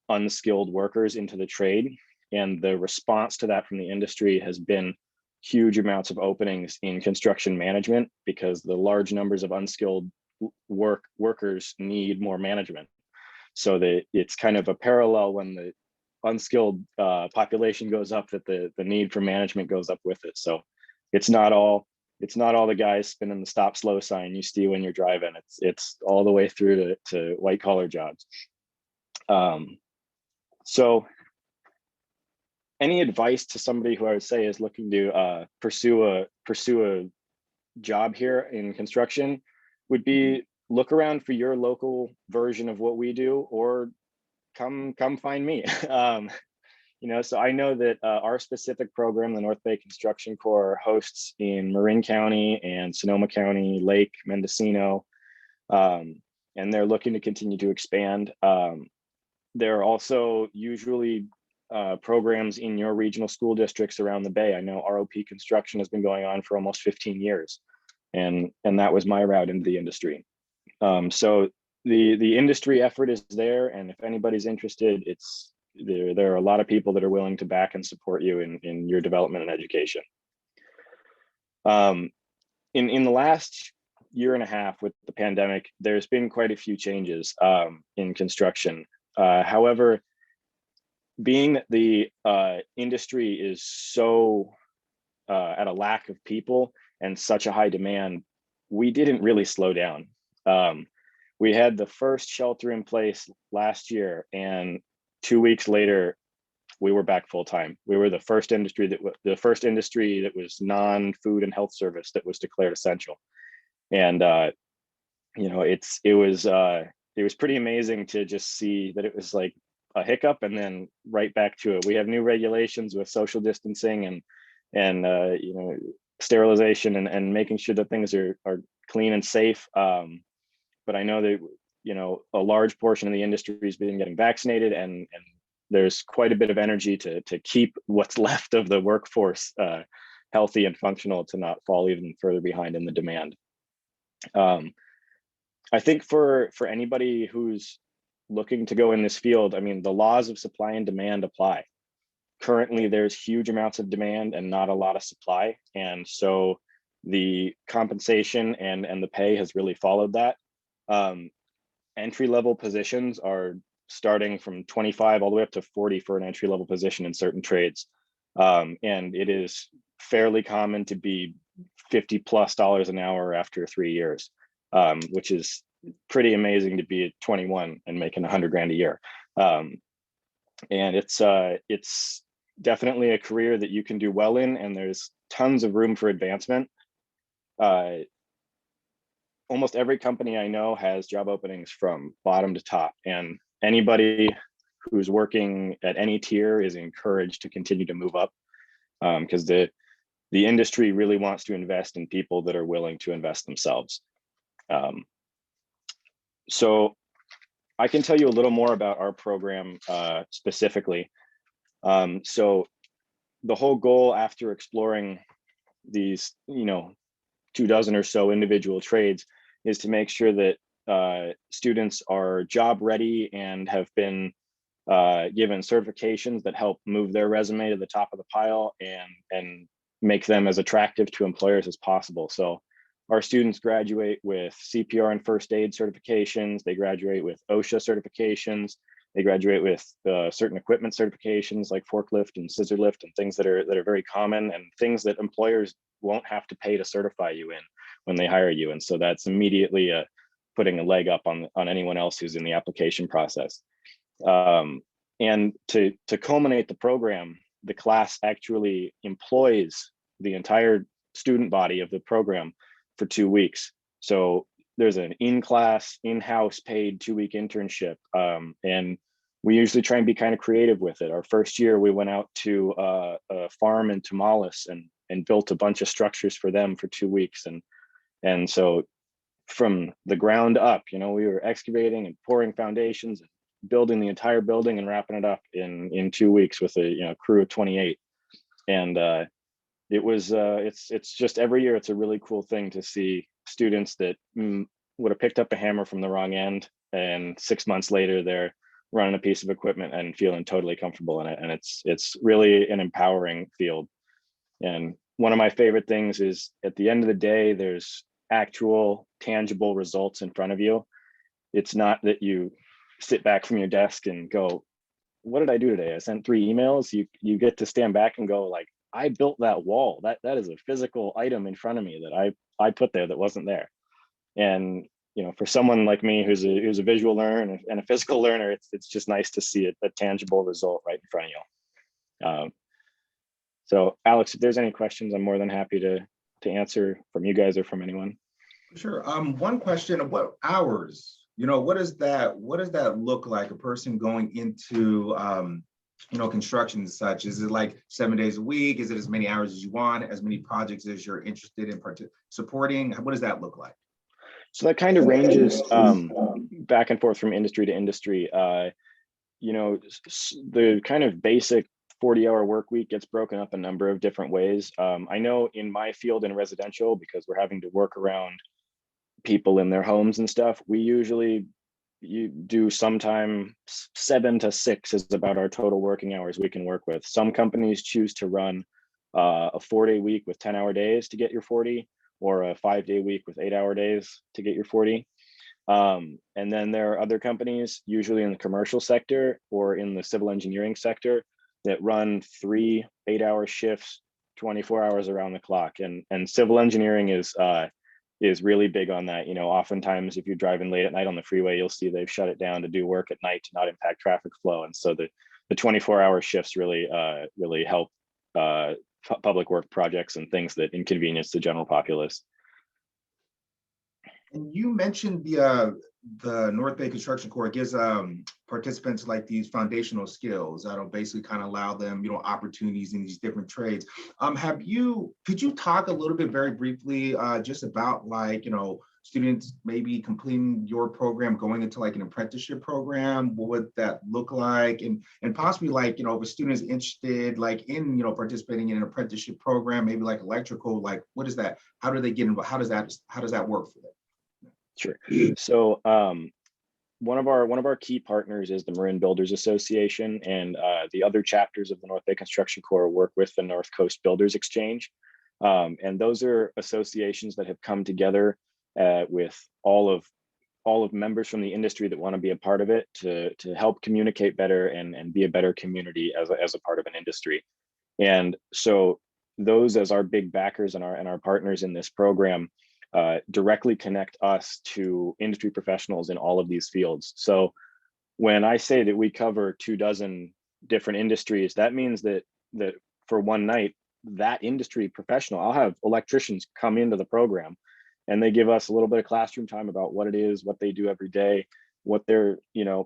Speaker 4: unskilled workers into the trade. And the response to that from the industry has been huge amounts of openings in construction management, because the large numbers of unskilled workers need more management. So it's kind of a parallel: when the unskilled population goes up, that the need for management goes up with it. So it's not all the guys spinning the stop slow sign you see when you're driving. It's all the way through to white collar jobs. So any advice to somebody who I would say is looking to pursue a job here in construction would be, look around for your local version of what we do, or come find me. So I know that our specific program, the North Bay Construction Corps, hosts in Marin County and Sonoma County, Lake, Mendocino, and they're looking to continue to expand. There are also usually programs in your regional school districts around the Bay. I know ROP construction has been going on for almost 15 years, and that was my route into the industry. So the industry effort is there, and if anybody's interested, there are a lot of people that are willing to back and support you in your development and education. In the last year and a half with the pandemic, there's been quite a few changes in construction. However, being that the industry is so at a lack of people and such a high demand, we didn't really slow down. We had the first shelter in place last year, and 2 weeks later, we were back full time. We were the first industry that was non-food and health service that was declared essential. And it was pretty amazing to just see that it was like a hiccup and then right back to it. We have new regulations with social distancing and sterilization and making sure that things are clean and safe. But I know that a large portion of the industry has been getting vaccinated, and there's quite a bit of energy to keep what's left of the workforce healthy and functional, to not fall even further behind in the demand. I think for anybody who's looking to go in this field, I mean, the laws of supply and demand apply. Currently, there's huge amounts of demand and not a lot of supply. And so the compensation and the pay has really followed that. entry-level positions are starting from 25 all the way up to 40 for an entry-level position in certain trades. And it is fairly common to be $50+ an hour after 3 years, which is pretty amazing to be at 21 and making 100 grand a year. And it's definitely a career that you can do well in, and there's tons of room for advancement. Almost every company I know has job openings from bottom to top, and anybody who's working at any tier is encouraged to continue to move up, because the industry really wants to invest in people that are willing to invest themselves. So I can tell you a little more about our program specifically. So the whole goal after exploring these, 24 or so individual trades is to make sure that students are job ready and have been given certifications that help move their resume to the top of the pile and make them as attractive to employers as possible. So our students graduate with CPR and first aid certifications. They graduate with OSHA certifications. They graduate with certain equipment certifications like forklift and scissor lift, and things that are very common, and things that employers won't have to pay to certify you in when they hire you. And so that's immediately putting a leg up on anyone else who's in the application process. And to culminate the program, the class actually employs the entire student body of the program for 2 weeks. So there's an in-class, in-house paid 2-week internship. And we usually try and be kind of creative with it. Our first year, we went out to a farm in Tamales and built a bunch of structures for them for 2 weeks. And so from the ground up, we were excavating and pouring foundations, and building the entire building and wrapping it up in 2 weeks with a crew of 28. And it was it's just every year it's a really cool thing to see students that would have picked up a hammer from the wrong end, and 6 months later they're running a piece of equipment and feeling totally comfortable in it. And it's really an empowering field. And one of my favorite things is, at the end of the day, there's actual tangible results in front of you. It's not that you sit back from your desk and go, what did I do today? I sent 3 emails. You get to stand back and go, like, I built that wall. That is a physical item in front of me that I put there that wasn't there. And for someone like me who's a visual learner and a physical learner, it's just nice to see a tangible result right in front of you. So Alex, if there's any questions, I'm more than happy to answer from you guys or from anyone.
Speaker 2: Sure. One question: what hours? What does that look like? A person going into construction and such? Is it like 7 days a week? Is it as many hours as you want? As many projects as you're interested in supporting? What does that look like?
Speaker 4: So that kind of ranges back and forth from industry to industry. The kind of basic 40-hour work week gets broken up a number of different ways. I know in my field in residential, because we're having to work around people in their homes and stuff, you do sometime 7 to 6 is about our total working hours we can work with. Some companies choose to run a 4-day week with 10-hour days to get your 40, or a 5-day week with 8-hour days to get your 40. And then there are other companies, usually in the commercial sector or in the civil engineering sector, that run 3 8-hour shifts, 24 hours around the clock. And civil engineering is really big on that. Oftentimes if you're driving late at night on the freeway, you'll see they've shut it down to do work at night to not impact traffic flow. And so the 24-hour shifts really help public work projects and things that inconvenience the general populace.
Speaker 2: And you mentioned the North Bay Construction Corps gives participants like these foundational skills that'll basically kind of allow them, opportunities in these different trades. Could you talk a little bit very briefly just about students maybe completing your program, going into like an apprenticeship program? What would that look like? And possibly if a student is interested in participating in an apprenticeship program, maybe like electrical, what is that? How do they get involved? How does that work for them?
Speaker 4: Sure. So one of our key partners is the Marin Builders Association, and the other chapters of the North Bay Construction Corps work with the North Coast Builders Exchange. And those are associations that have come together with all of all of members from the industry that want to be a part of it to help communicate better and be a better community as a part of an industry. And so those as our big backers and our partners in this program directly connect us to industry professionals in all of these fields. So when I say that we cover 24 different industries, that means that for one night, that industry professional, I'll have electricians come into the program and they give us a little bit of classroom time about what it is, what they do every day, what their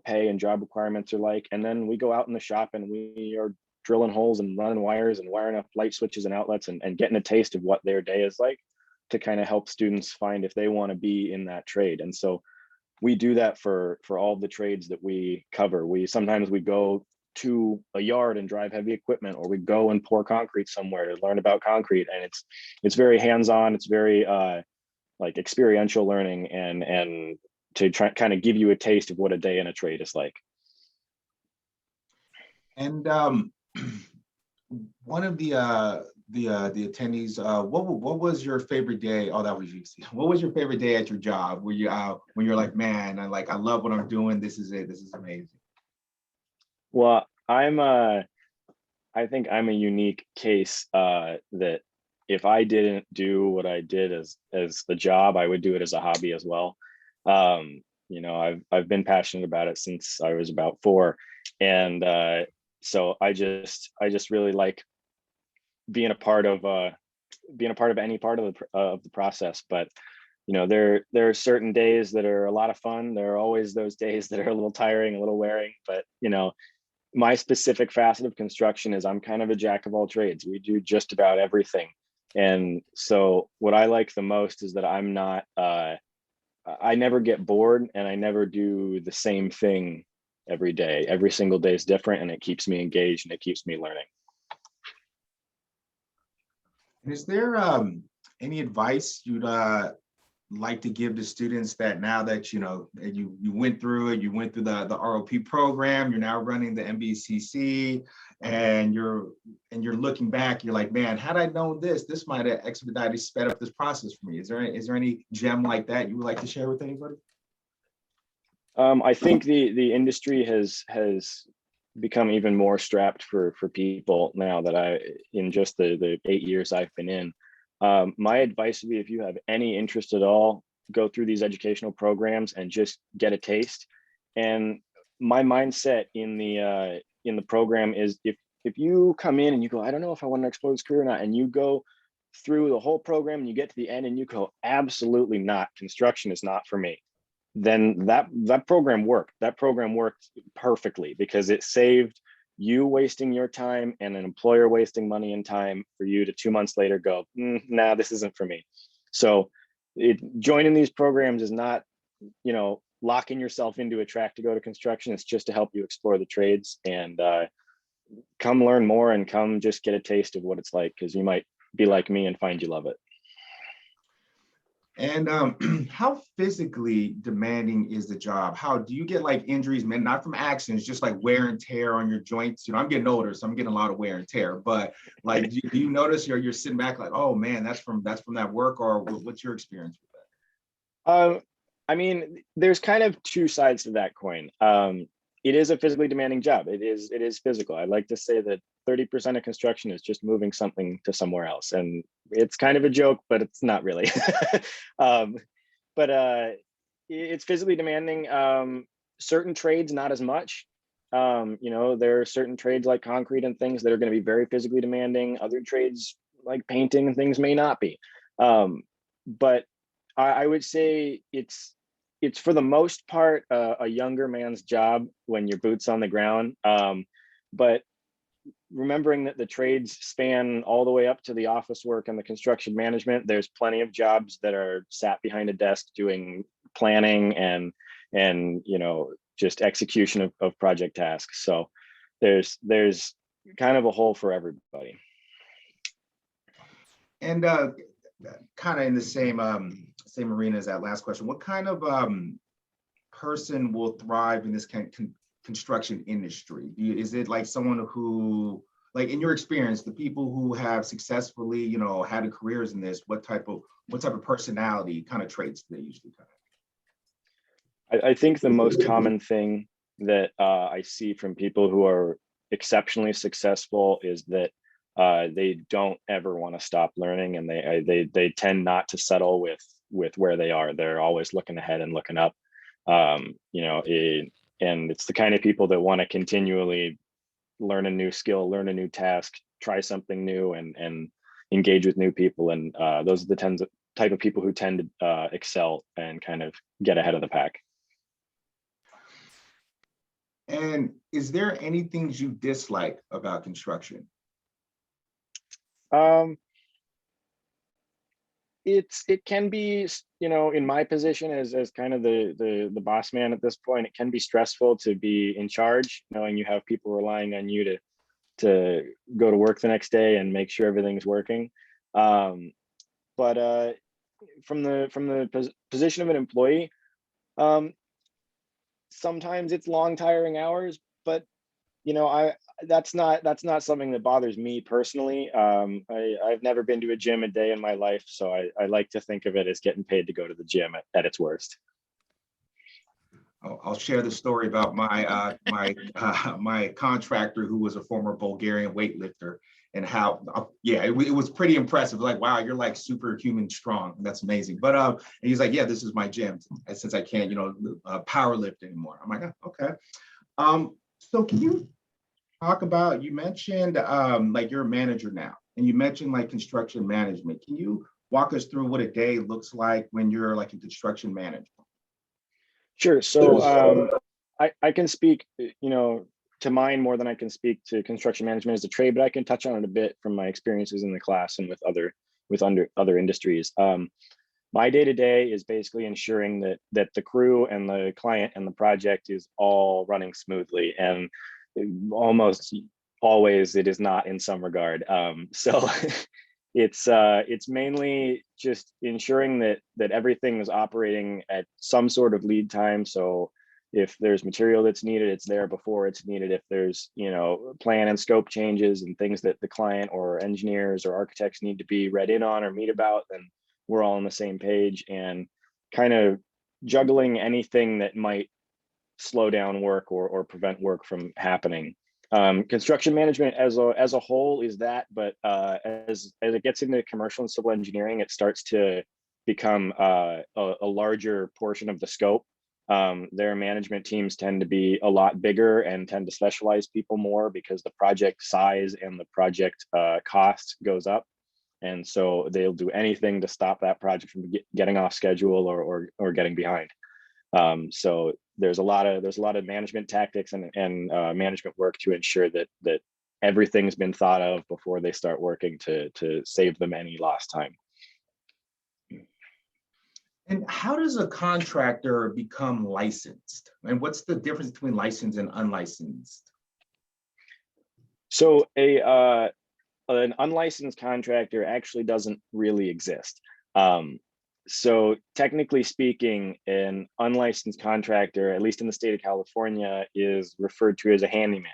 Speaker 4: pay and job requirements are like. And then we go out in the shop and we are drilling holes and running wires and wiring up light switches and outlets and getting a taste of what their day is like to kind of help students find if they want to be in that trade. And so we do that for all the trades that we cover. Sometimes we go to a yard and drive heavy equipment, or we go and pour concrete somewhere to learn about concrete. And it's very hands-on. It's very like experiential learning and to try kind of give you a taste of what a day in a trade is like.
Speaker 2: And one of the attendees, what was your favorite day? Oh, that was you. What was your favorite day at your job? Were you when you're like, man, I love what I'm doing. This is it. This is amazing.
Speaker 4: Well, I think I'm a unique case that if I didn't do what I did as the job, I would do it as a hobby as well. I've been passionate about it since I was about 4, and so I just really like being a part of any part of the process. But there are certain days that are a lot of fun. There are always those days that are a little tiring, a little wearing. But my specific facet of construction is I'm kind of a jack of all trades. We do just about everything. And so what I like the most is that I'm not, I never get bored, and I never do the same thing every day. Every single day is different, and it keeps me engaged and it keeps me learning.
Speaker 2: And is there any advice you'd like to give to students that now that you went through it, you went through the ROP program, you're now running the MBCC, and you're looking back, you're like, man, had I known this might have expedited, sped up this process for me. Is there any gem like that you would like to share with anybody?
Speaker 4: I think the industry has become even more strapped for people now that in just the 8 years I've been in. My advice would be, if you have any interest at all, go through these educational programs and just get a taste. And my mindset in the program is, if you come in and you go, I don't know if I want to explore this career or not, and you go through the whole program and you get to the end and you go, absolutely not, construction is not for me, then that program worked. That program worked perfectly, because it saved you wasting your time and an employer wasting money and time for you to 2 months later go, nah, this isn't for me. So joining these programs is not, locking yourself into a track to go to construction. It's just to help you explore the trades and come learn more and come just get a taste of what it's like, because you might be like me and find you love it.
Speaker 2: And how physically demanding is the job? How do you get like injuries, man, not from accidents, just like wear and tear on your joints? I'm getting older, so I'm getting a lot of wear and tear. But like, do you notice you're sitting back like, oh man, that's from that work? Or what's your experience with that?
Speaker 4: I mean, there's kind of two sides to that coin. It is a physically demanding job. It is physical. I like to say that 30% of construction is just moving something to somewhere else. And it's kind of a joke, but it's not really. But it's physically demanding. Certain trades, not as much. There are certain trades like concrete and things that are going to be very physically demanding. Other trades like painting and things may not be. But I would say it's for the most part a younger man's job when your boots on the ground. But remembering that the trades span all the way up to the office work and the construction management, there's plenty of jobs that are sat behind a desk doing planning and just execution of project tasks. So there's kind of a hole for everybody.
Speaker 2: And kind of in the same arena as that last question, what kind of person will thrive in this kind of construction industry? Is it like someone who, like in your experience, the people who have successfully, had careers in this, what type of personality kind of traits do they usually have?
Speaker 4: I think the most common thing that I see from people who are exceptionally successful is that they don't ever want to stop learning, and they tend not to settle with where they are. They're always looking ahead and looking up. And it's the kind of people that want to continually learn a new skill, learn a new task, try something new, and engage with new people. And those are the type of people who tend to excel and kind of get ahead of the pack.
Speaker 2: And is there any things you dislike about construction?
Speaker 4: It can be, in my position as kind of the boss man at this point, it can be stressful to be in charge, knowing you have people relying on you to go to work the next day and make sure everything's working. But from the position of an employee, sometimes it's long, tiring hours, but that's not something that bothers me personally. I've never been to a gym a day in my life, so I like to think of it as getting paid to go to the gym at its worst.
Speaker 2: I'll share the story about my contractor, who was a former Bulgarian weightlifter, and how it was pretty impressive. Like, wow, you're like superhuman strong. That's amazing. But and he's like, yeah, this is my gym, since I can't power lift anymore. I'm like, oh, okay. So can you talk about, you mentioned like you're a manager now, and you mentioned like construction management. Can you walk us through what a day looks like when you're like a construction manager?
Speaker 4: Sure. So I can speak, to mine more than I can speak to construction management as a trade, but I can touch on it a bit from my experiences in the class and with other industries. My day-to-day is basically ensuring that the crew and the client and the project is all running smoothly, and almost always it is not in some regard. So it's mainly just ensuring that everything is operating at some sort of lead time. So if there's material that's needed, it's there before it's needed. If there's plan and scope changes and things that the client or engineers or architects need to be read in on or meet about, then we're all on the same page, and kind of juggling anything that might slow down work or prevent work from happening. Construction management as a whole is that, but as it gets into commercial and civil engineering, it starts to become a larger portion of the scope. Their management teams tend to be a lot bigger and tend to specialize people more because the project size and the project cost goes up. And so they'll do anything to stop that project from getting off schedule or getting behind. So there's a lot of management tactics and management work to ensure that everything's been thought of before they start working to save them any lost time.
Speaker 2: And how does a contractor become licensed? And what's the difference between licensed and unlicensed?
Speaker 4: So an unlicensed contractor actually doesn't really exist. So technically speaking, an unlicensed contractor, at least in the state of California, is referred to as a handyman.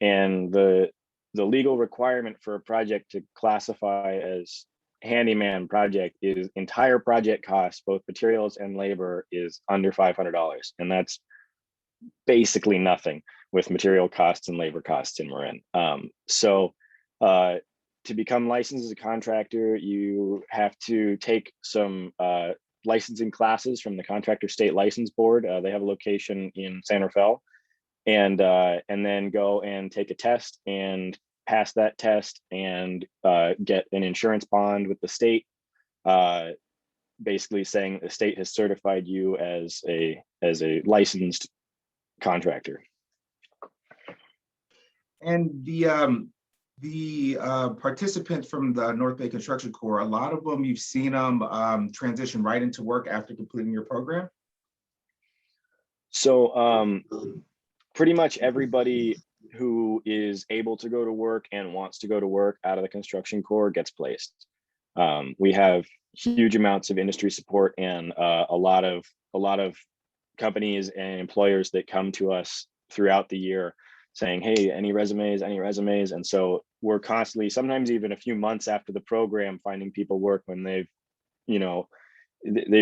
Speaker 4: And the legal requirement for a project to classify as handyman project is entire project cost, both materials and labor, is under $500. And that's basically nothing with material costs and labor costs in Marin. To become licensed as a contractor, you have to take some licensing classes from the Contractor State License Board. They have a location in San Rafael, and then go and take a test and pass that test and get an insurance bond with the state, basically saying the state has certified you as a licensed contractor.
Speaker 2: And the participants from the North Bay Construction Corps, a lot of them, you've seen them transition right into work after completing your program?
Speaker 4: So pretty much everybody who is able to go to work and wants to go to work out of the Construction Corps gets placed. We have huge amounts of industry support and a lot of companies and employers that come to us throughout the year saying, hey, any resumes? And so we're constantly, sometimes even a few months after the program, finding people work when they've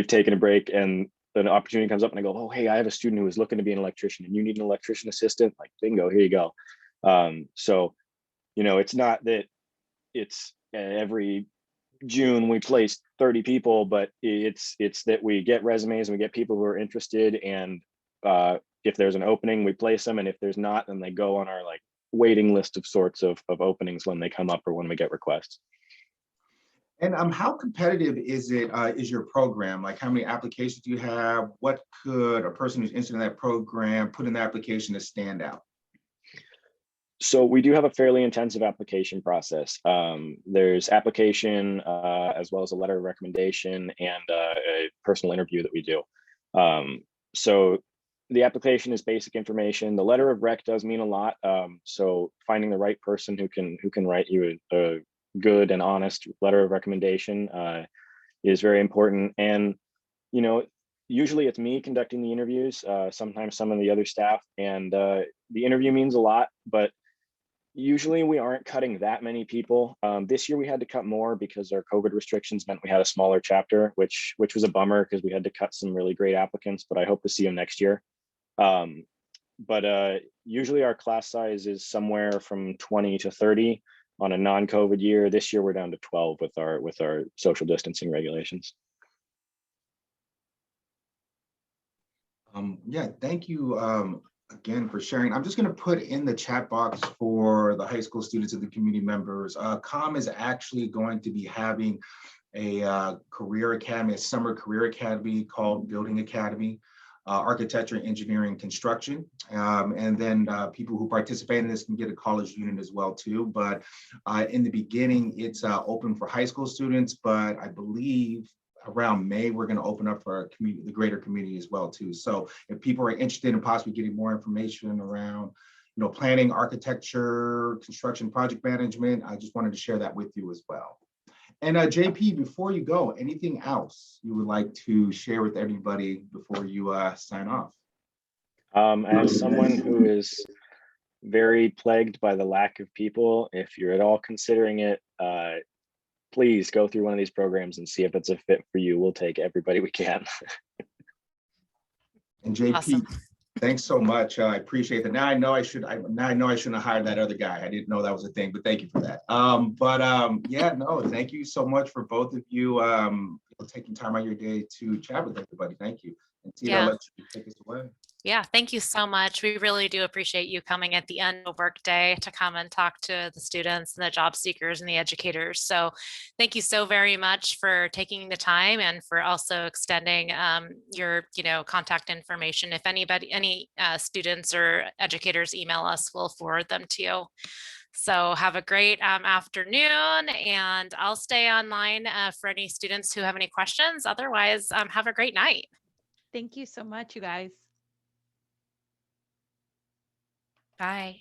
Speaker 4: taken a break and an opportunity comes up and I go, oh, hey, I have a student who is looking to be an electrician and you need an electrician assistant, like bingo, here you go. So, you know, it's not that it's every June we place 30 people, but it's that we get resumes and we get people who are interested, and if there's an opening, we place them, and if there's not, then they go on our like waiting list of sorts of openings when they come up or when we get requests.
Speaker 2: And how competitive is it? Is your program? Like, how many applications do you have? What could a person who's interested in that program put in the application to stand out?
Speaker 4: So we do have a fairly intensive application process. There's application as well as a letter of recommendation and a personal interview that we do. So the application is basic information. The letter of rec does mean a lot. So finding the right person who can write you a good and honest letter of recommendation is very important. And, you know, usually it's me conducting the interviews, sometimes some of the other staff, and the interview means a lot, but usually we aren't cutting that many people. This year we had to cut more because our COVID restrictions meant we had a smaller chapter, which was a bummer because we had to cut some really great applicants, but I hope to see them next year. But usually our class size is somewhere from 20 to 30 on a non-COVID year. This year we're down to 12 with our social distancing regulations.
Speaker 2: Yeah, thank you again for sharing. I'm just going to put in the chat box for the high school students and the community members. COM is actually going to be having a career academy, a summer career academy called Building Academy, architecture, engineering, construction. And then people who participate in this can get a college unit as well too. But in the beginning, it's open for high school students, but I believe around May, we're going to open up for our community, the greater community as well too. So if people are interested in possibly getting more information around, you know, planning, architecture, construction, project management, I just wanted to share that with you as well. And JP, before you go, anything else you would like to share with everybody before you sign off?
Speaker 4: As someone who is very plagued by the lack of people, if you're at all considering it, please go through one of these programs and see if it's a fit for you. We'll take everybody we can.
Speaker 2: And JP,
Speaker 1: Awesome.
Speaker 2: Thanks so much. I appreciate that. Now I know I shouldn't have hired that other guy. I didn't know that was a thing, but thank you for that. Yeah, no, thank you so much for both of you taking time out of your day to chat with everybody. Thank you. And Tita,
Speaker 1: Yeah.
Speaker 2: I'll let you take us away.
Speaker 1: Yeah, thank you so much. We really do appreciate you coming at the end of work day to come and talk to the students and the job seekers and the educators. So thank you so very much for taking the time and for also extending your contact information. If any students or educators email us, we'll forward them to you. So have a great afternoon, and I'll stay online for any students who have any questions. Otherwise, have a great night.
Speaker 3: Thank you so much, you guys.
Speaker 1: Bye.